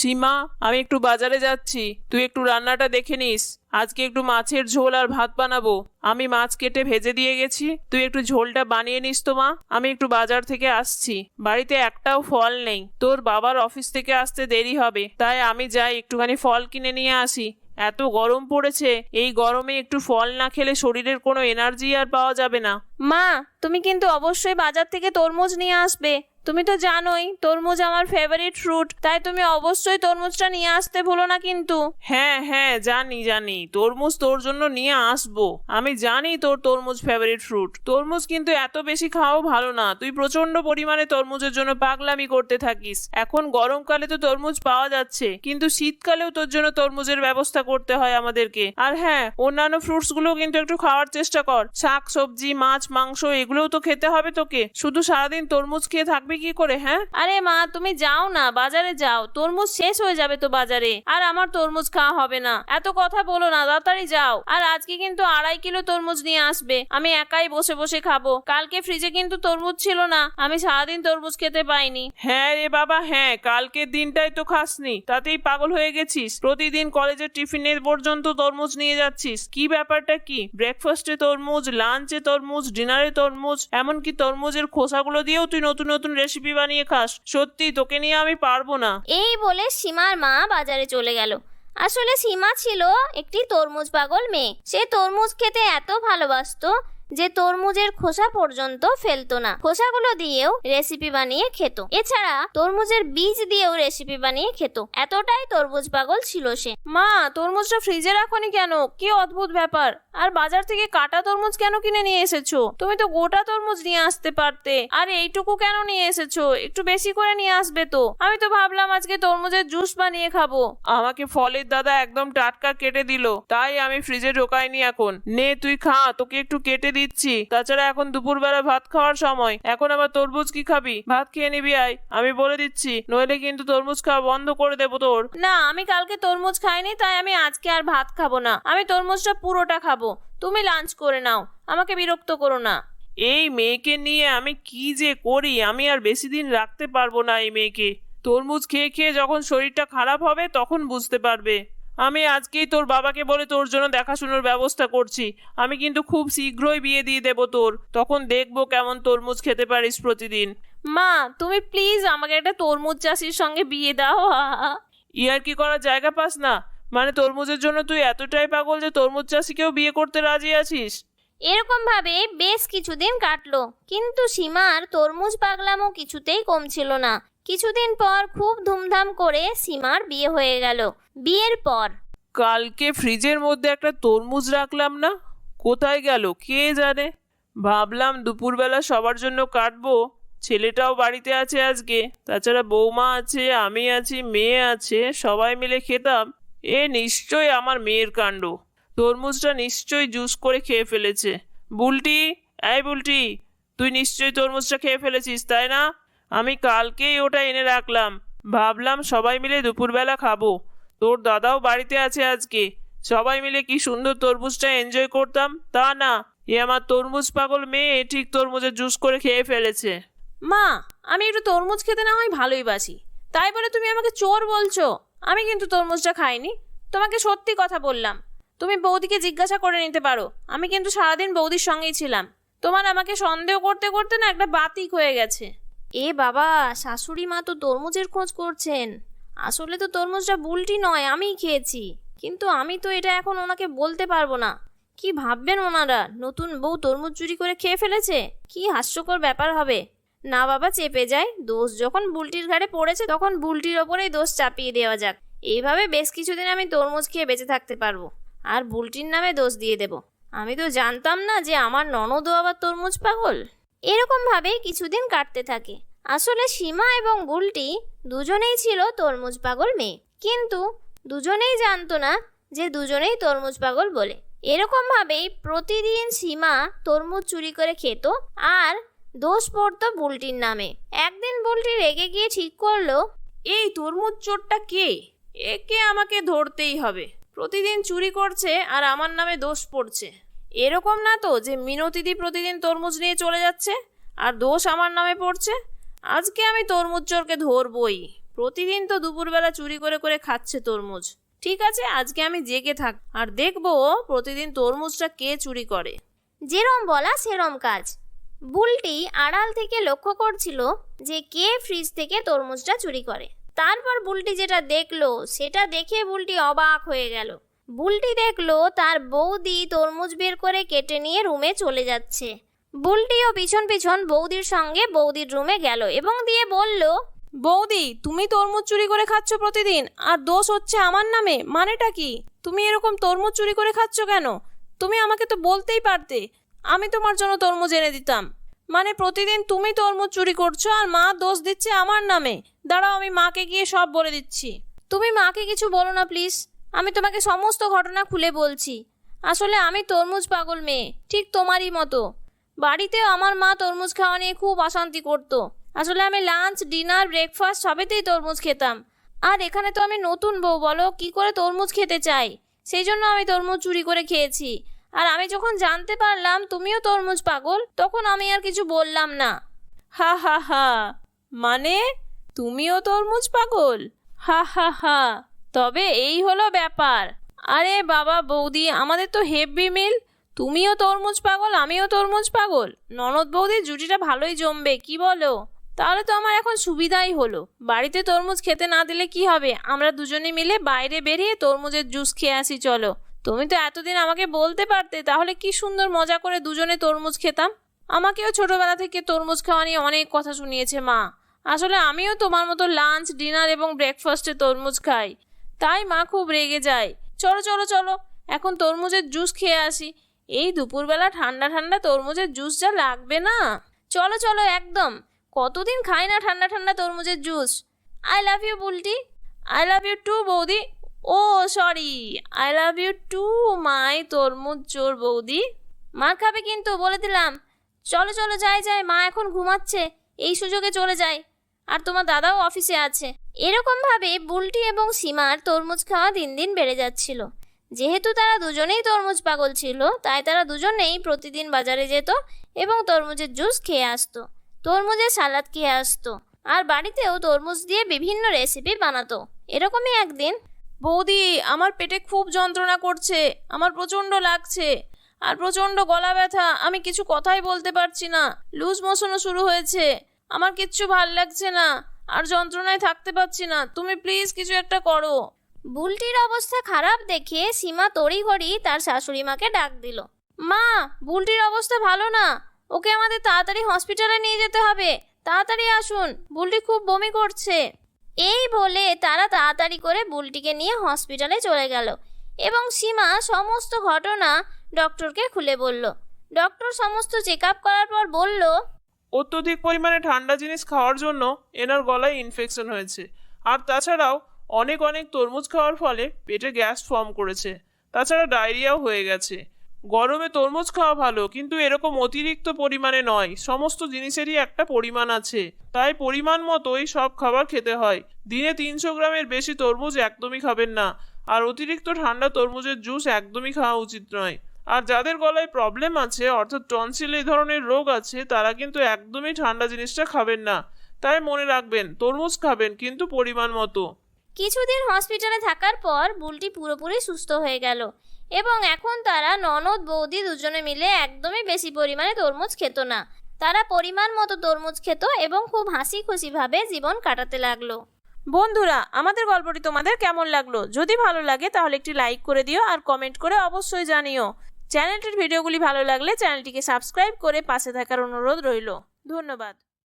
সীমা, আমি একটু বাজারে যাচ্ছি, তুই একটু রান্নাটা দেখে নিস। আজকে একটু মাছের ঝোল আর ভাত বানাবো। আমি মাছ কেটে ভেজে দিয়ে গেছি, তুই একটু ঝোলটা বানিয়ে নিস তো মা। আমি একটু বাজার থেকে আসছি, বাড়িতে একটাও ফল নেই। তোর বাবার অফিস থেকে আসতে দেরি হবে, তাই আমি যাই একটুখানি ফল কিনে নিয়ে আসি। এত গরম পড়েছে, এই গরমে একটু ফল না খেলে শরীরের কোনো এনার্জি আর পাওয়া যাবে না। মা, তুমি কিন্তু অবশ্যই বাজার থেকে তরমুজ নিয়ে আসবে। তুমি তো জানোই তরমুজ আমার ফেভারিট ফ্রুট, তাই তুমি অবশ্যই তরমুজটা নিয়ে আসতে ভুলো না কিন্তু। হ্যাঁ হ্যাঁ, জানি জানি, তরমুজ তোর জন্য নিয়ে আসবো। আমি জানি তোর তরমুজ ফেভারিট ফ্রুট। তরমুজ কিন্তু এত বেশি খাওয়াও ভালো না, তুই প্রচন্ড পরিমাণে তরমুজের জন্য পাগলামি করতে থাকিস। এখন গরমকালে তো তরমুজ পাওয়া যাচ্ছে, কিন্তু শীতকালেও তোর জন্য তরমুজের ব্যবস্থা করতে হয় আমাদেরকে। আর হ্যাঁ, অন্যান্য ফ্রুটস গুলো কিন্তু একটু খাওয়ার চেষ্টা কর। শাক সবজি, মাছ মাংস এগুলোও তো খেতে হবে তোকে। শুধু সারাদিন তরমুজ খেয়ে থাকবি কি করে? হ্যাঁ আরে মা, তুমি যাও না, বাজারে যাও, তরমুজ শেষ হয়ে যাবে তো বাজারে, আর আমার তরমুজ খাওয়া হবে না। এত কথা বলো না, তাড়াতাড়ি যাও। আর আজকে কিন্তু 2.5 কিলো তরমুজ নিয়ে আসবে, আমি একাই বসে বসে খাবো। কালকে ফ্রিজে কিন্তু তরমুজ ছিল না, আমি সারাদিন তরমুজ খেতে পাইনি। হ্যাঁ রে বাবা, হ্যাঁ, কালকের দিনটাই তো খাসনি, তাতেই পাগল হয়ে গেছিস। প্রতিদিন কলেজের টিফিনের পর্যন্ত তরমুজ নিয়ে যাচ্ছিস। কি ব্যাপারটা কি? ব্রেকফাস্টে তরমুজ, লাঞ্চে তরমুজ, ডিনারে তরমুজ, এমনকি তরমুজের খোসাগুলো দিয়েও তুই নতুন নতুন রেসিপি বানিয়ে খাস। সত্যি তোকে নিয়ে আমি পারবো না। এই বলে সীমার মা বাজারে চলে গেল। আসলে সীমা ছিল একটি তরমুজ পাগল মেয়ে। সে তরমুজ খেতে এত ভালোবাসতো যে তরমুজের খোসা পর্যন্ত ফেলতো না। খোসাগুলো দিয়েও রেসিপি বানিয়ে খেত, এছাড়া তরমুজের বীজ দিয়েও রেসিপি বানিয়ে খেত। এতটাই তরমুজ পাগল ছিল সে। মা, তরমুজটা ফ্রিজে রাখোনি কেন? কি অদ্ভুত ব্যাপার! আর বাজার থেকে কাটা তরমুজ কেন কিনে নিয়ে এসেছো? তুমি তো গোটা তরমুজ নিয়ে আসতে পারতে। আর এইটুকু কেন নিয়ে এসেছো? একটু বেশি করে নিয়ে আসবে তো। আমি তো ভাবলাম আজকে তরমুজের জুস বানিয়ে খাবো। আমাকে ফলের দাদা একদম টাটকা কেটে দিল, তাই আমি ফ্রিজে ঢোকাইনি। এখন নে তুই খা, তোকে একটু কেটে দিচ্ছি। তাছাড়া এখন দুপুরবেলা ভাত খাওয়ার সময়, এখন আবার তরমুজ কি খাবি? ভাত খেয়ে নিবি আয়, আমি বলে দিচ্ছি, নইলে কিন্তু তরমুজ খাওয়া বন্ধ করে দেবো তোর। না, আমি কালকে তরমুজ খাইনি, তাই আমি আজকে আর ভাত খাবো না। আমি তরমুজটা পুরোটা খাবো। তুমি লাঞ্চ করে নাও, আমাকে বিরক্ত করো না। এই মেয়েকে নিয়ে আমি কি যে করি, আমি আর বেশি দিন রাখতে পারবো না এই মেয়েকে। তরমুজ খেয়ে খেয়ে যখন শরীরটা খারাপ হবে তখন বুঝতে পারবে। আমি আজকেই তোর বাবাকে বলে তোর জন্য দেখাশোনার ব্যবস্থা করছি। আমি কিন্তু খুব শীঘ্রই বিয়ে দিয়ে দেবো তোর, তখন দেখবো কেমন তরমুজ খেতে পারিস প্রতিদিন। মা, তুমি প্লিজ আমাকে একটা তরমুজ চাষির সঙ্গে বিয়ে দাও। ইয়ার কি করার জায়গা পাস না? মানে তরমুজের জন্য তুই এতটাই পাগল যে তরমুজ চাষিকেও বিয়ে করতে রাজি আছিস? এরকম ভাবে বেশ কিছুদিন কাটলো, কিন্তু সীমার তরমুজ পাগলামো কিছুতেই কমছিল না। কিছুদিন পর খুব ধুমধাম করে সীমার বিয়ে হয়ে গেল। বিয়ের পর কালকে ফ্রিজের মধ্যে একটা তরমুজ রাখলাম না, কোথায় গেল কে জানে। ভাবলাম দুপুরবেলা সবার জন্য কাটবো, ছেলেটাও বাড়িতে আছে আজকে, তাছাড়া বৌমা আছে, আমি আছি, মেয়ে আছে, সবাই মিলে খেতাম। এ নিশ্চয়ই আমার মেয়ের কাণ্ড। তরমুজটা নিশ্চয়ই জুস করে খেয়ে ফেলেছে। বুলটি, এই বুলটি, তুই নিশ্চয়ই তরমুজটা খেয়ে ফেলেছিস তাই না? আমি কালকেই ওটা এনে রাখলাম, ভাবলাম সবাই মিলে দুপুরবেলা খাবো। তোর দাদাও বাড়িতে আছে আজকে, সবাই মিলে কি সুন্দর তরমুজটা এনজয় করতাম। তা না, এ আমার তরমুজ পাগল মেয়ে ঠিক তরমুজের জুস করে খেয়ে ফেলেছে। মা, আমি একটু তরমুজ খেতে না হয় ভালোই বাসি, তাই বলে তুমি আমাকে চোর বলছো? আমি কিন্তু তরমুজটা খাইনি, তোমাকে সত্যি কথা বললাম। তুমি বৌদিকে জিজ্ঞাসা করে নিতে পারো, আমি কিন্তু সারাদিন বৌদির সঙ্গেই ছিলাম। তোমার আমাকে সন্দেহ করতে করতে না একটা বাতিক হয়ে গেছে। এ বাবা, শাশুড়ি মা তো তরমুজের খোঁজ করছেন। আসলে তো তরমুজটা বুলটি নয়, আমিই খেয়েছি। কিন্তু আমি তো এটা এখন ওনাকে বলতে পারবো না। কি ভাববেন ওনারা, নতুন বউ তরমুজ চুরি করে খেয়ে ফেলেছে? কি হাস্যকর ব্যাপার হবে। না বাবা, চেপে যায়। দোষ যখন বুলটির ঘাড়ে পড়েছে তখন বুলটির ওপরেই দোষ চাপিয়ে দেওয়া যাক। এইভাবে বেশ কিছুদিন আমি তরমুজ খেয়ে বেঁচে থাকতে পারবো, আর বুলটির নামে দোষ দিয়ে দেব। আমি তো জানতাম না যে আমার ননদও আবার তরমুজ পাগল। এরকম ভাবে কিছুদিন কাটতে থাকে। আসলে সীমা এবং বুলটি দুজনেই ছিল তরমুজ পাগল মেয়ে, কিন্তু দুজনেই জানতো না যে দুজনেই তরমুজ পাগল বলে। এরকম ভাবেই প্রতিদিন সীমা তরমুজ চুরি করে খেত, আর দোষ পড়তো বুলটির নামে। একদিন বুলটি রেগে গিয়ে ঠিক করলো, এই তরমুজ চোরটা কে? একে আমাকে ধরতেই হবে। প্রতিদিন চুরি করছে আর আমার নামে দোষ পড়ছে। এরকম না তো যে মিনতিদি প্রতিদিন তরমুজ নিয়ে চলে যাচ্ছে আর দোষ আমার নামে পড়ছে। আজকে আমি তরমুজ চোরকে ধরবই। প্রতিদিন তো দুপুরবেলা চুরি করে করে খাচ্ছে তরমুজ। ঠিক আছে, আজকে আমি জেগে থাক আর দেখবো প্রতিদিন তরমুজটা কে চুরি করে। যেরম বলা সেরম কাজ। বুলটি আড়াল থেকে লক্ষ্য করছিল যে কে ফ্রিজ থেকে তরমুজটা চুরি করে। তারপর বুলটি যেটা দেখলো সেটা দেখে বুলটি অবাক হয়ে গেল। বুলটি দেখলো তার বৌদি তরমুজ বের করে কেটে নিয়ে রুমে চলে যাচ্ছে। বুলটিও পিছন পিছন বৌদির সঙ্গে বৌদির রুমে গেল এবং দিয়ে বলল, বৌদি, তুমি তরমুজ চুরি করে খাচ্ছ প্রতিদিন, আর দোষ হচ্ছে আমার নামে, মানেটা কি? তুমি এরকম তরমুজ চুরি করে খাচ্ছ কেন? তুমি আমাকে তো বলতেই পারতে, আমি তোমার জন্য তরমুজ এনে দিতাম। মানে প্রতিদিন তুমি তরমুজ চুরি করছো আর মা দোষ দিচ্ছে আমার নামে। দাঁড়াও, আমি মাকে গিয়ে সব বলে দিচ্ছি। তুমি মাকে কিছু বলো না প্লিজ, আমি তোমাকে সমস্ত ঘটনা খুলে বলছি। আসলে আমি তরমুজ পাগল মেয়ে, ঠিক তোমারই মতো। বাড়িতেও আমার মা তরমুজ খাওয়া নিয়ে খুব অশান্তি করতো। আসলে আমি লাঞ্চ, ডিনার, ব্রেকফাস্ট সবেতেই তরমুজ খেতাম। আর এখানে তো আমি নতুন বউ, বলো কি করে তরমুজ খেতে চাই, সেই জন্য আমি তরমুজ চুরি করে খেয়েছি। আর আমি যখন জানতে পারলাম তুমিও তরমুজ পাগল, তখন আমি আর কিছু বললাম না। হা হা হা, মানে তুমিও তরমুজ পাগল? হা হা হা, তবে এই হলো ব্যাপার। আরে বাবা বৌদি, আমাদের তো হেভি মিল। তুমিও তরমুজ পাগল, আমিও তরমুজ পাগল। ননদ বৌদির জুটিটা ভালোই জমবে, কি বলো? তাহলে তো আমার এখন সুবিধাই হলো। বাড়িতে তরমুজ খেতে না দিলে কি হবে, আমরা দুজনে মিলে বাইরে বেরিয়ে তরমুজের জুস খেয়ে আসি চলো। তুমি তো এতদিন আমাকে বলতে পারতে, তাহলে কি সুন্দর মজা করে দুজনে তরমুজ খেতাম। আমাকেও ছোটবেলা থেকে তরমুজ খাওয়া নিয়ে অনেক কথা শুনিয়েছে মা। আসলে আমিও তোমার মতো লাঞ্চ, ডিনার এবং ব্রেকফাস্টে তরমুজ খাই, তাই মা খুব রেগে যায়। চলো চলো চলো, এখন তরমুজের জুস খেয়ে আসি। এই দুপুরবেলা ঠান্ডা ঠান্ডা তরমুজের জুস যা লাগবে না। চলো চলো, একদম। কতদিন খাই না ঠান্ডা ঠান্ডা তরমুজের juice. I love you Bulti. I love you too বৌদি। ও sorry, I love you too my তরমুজ চোর বৌদি। মার খাবে কিন্তু, বলে দিলাম। চলো চলো, যাই যাই, মা এখন ঘুমাচ্ছে, এই সুযোগে চলে যাই। আর তোমার দাদাও অফিসে আছে। এরকম ভাবে বুলটি এবং সীমার তরমুজ খাওয়া দিন দিন বেড়ে যাচ্ছিল। যেহেতু তারা দুজনেই তরমুজ পাগল ছিল, তাই তারা দুজনেই প্রতিদিন বাজারে যেত এবং তরমুজের জুস খেয়ে আসতো, তরমুজের সালাদ খেয়ে আসতো, আর বাড়িতেও তরমুজ দিয়ে বিভিন্ন রেসিপি বানাতো। এরকমই একদিন, বৌদি, আমার পেটে খুব যন্ত্রণা করছে, আমার প্রচণ্ড লাগছে, আর প্রচণ্ড গলা ব্যথা, আমি কিছু কথাই বলতে পারছি না, লুজ মোশনও শুরু হয়েছে, আমার কিচ্ছু ভাল লাগছে না, আর যন্ত্রণায় থাকতে পারছি না, তুমি প্লিজ কিছু একটা করো। বুলটির অবস্থা খারাপ দেখে সীমা তড়িঘড়ি তার শাশুড়ি মাকে ডাক দিল। মা, বুলটির অবস্থা ভালো না, ওকে আমাদের তাড়াতাড়ি হসপিটালে নিয়ে যেতে হবে, তাড়াতাড়ি আসুন, বুলটি খুব বমি করছে। এই বলে তারা তাড়াতাড়ি করে বুলটিকে নিয়ে হসপিটালে চলে গেল এবং সীমা সমস্ত ঘটনা ডক্টরকে খুলে বলল। ডক্টর সমস্ত চেক আপ করার পর বলল, অত্যধিক পরিমাণে ঠান্ডা জিনিস খাওয়ার জন্য এনার গলায় ইনফেকশন হয়েছে, আর তাছাড়াও অনেক তরমুজ খাওয়ার ফলে পেটে গ্যাস ফর্ম করেছে, তাছাড়া ডায়রিয়াও হয়ে গেছে। গরমে তরমুজ খাওয়া ভালো, কিন্তু এরকম অতিরিক্ত পরিমাণে নয়, সমস্ত জিনিসেরই একটা পরিমাণ আছে, তাই পরিমাণ মতোই সব খাবার খেতে হয়। দিনে 300 গ্রামের বেশি তরমুজ একদমই খাবেন না, আর অতিরিক্ত ঠান্ডা তরমুজের জুস একদমই খাওয়া উচিত নয়। আর যাদের গলায় প্রবলেম আছে, অর্থাৎ টনসিল এই ধরনের রোগ আছে, তারা কিন্তু একদমই ঠান্ডা জিনিসটা খাবেন না। তাই মনে রাখবেন, তরমুজ খাবেন কিন্তু পরিমাণ মতো। কিছুদিন হসপিটালে থাকার পর বুলটি পুরোপুরি সুস্থ হয়ে গেল এবং এখন তারা ননদ বৌদি দুজনে মিলে একদমই বেশি পরিমাণে তরমুজ খেত না। তারা পরিমাণ মতো তরমুজ খেত এবং খুব হাসি খুশিভাবে জীবন কাটাতে লাগলো। বন্ধুরা, আমাদের গল্পটি তোমাদের কেমন লাগলো? যদি ভালো লাগে তাহলে একটি লাইক করে দিও আর কমেন্ট করে অবশ্যই জানিও। চ্যানেলটির ভিডিওগুলি ভালো লাগলে চ্যানেলটিকে সাবস্ক্রাইব করে পাশে থাকার অনুরোধ রইল। ধন্যবাদ।